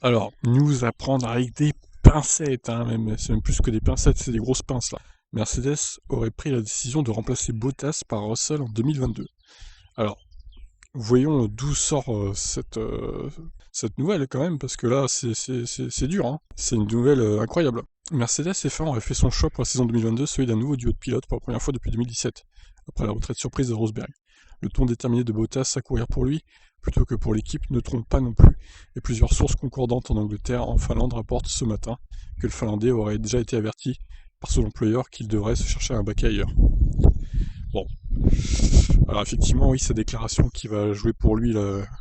Alors, news à prendre avec des pincettes, hein, même, c'est même plus que des pincettes, c'est des grosses pinces là. Mercedes aurait pris la décision de remplacer Bottas par Russell en 2022. Alors, voyons d'où sort cette nouvelle quand même, parce que là, c'est dur, hein. C'est une nouvelle incroyable. Mercedes F1 aurait fait son choix pour la saison 2022, celui d'un nouveau duo de pilotes pour la première fois depuis 2017, après la retraite surprise de Rosberg. Le ton déterminé de Bottas à courir pour lui, plutôt que pour l'équipe, ne trompe pas non plus, et plusieurs sources concordantes en Angleterre, en Finlande, rapportent ce matin que le Finlandais aurait déjà été averti par son employeur qu'il devrait se chercher un baquet ailleurs. Bon, alors effectivement, oui, sa déclaration qui va jouer pour lui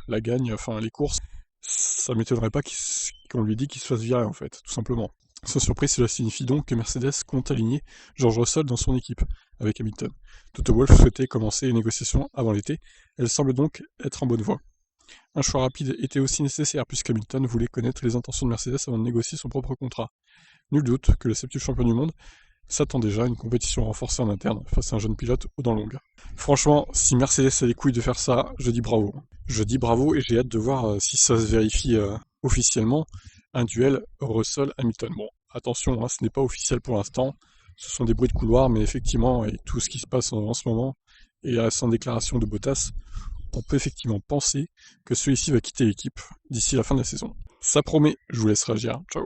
la gagne, enfin les courses, ça m'étonnerait pas qu'on lui dise qu'il se fasse virer en fait, tout simplement. Sans surprise, cela signifie donc que Mercedes compte aligner George Russell dans son équipe, avec Hamilton. Toto Wolff souhaitait commencer les négociations avant l'été, elle semble donc être en bonne voie. Un choix rapide était aussi nécessaire puisqu'Hamilton voulait connaître les intentions de Mercedes avant de négocier son propre contrat. Nul doute que le septuple champion du monde s'attend déjà à une compétition renforcée en interne face à un jeune pilote aux dents longues. Franchement, si Mercedes a les couilles de faire ça, je dis bravo. Je dis bravo et j'ai hâte de voir si ça se vérifie officiellement, un duel Russell-Hamilton. Bon, attention, hein, ce n'est pas officiel pour l'instant, ce sont des bruits de couloir, mais effectivement, avec tout ce qui se passe en ce moment, et sans déclaration de Bottas, on peut effectivement penser que celui-ci va quitter l'équipe d'ici la fin de la saison. Ça promet, je vous laisse réagir. Ciao.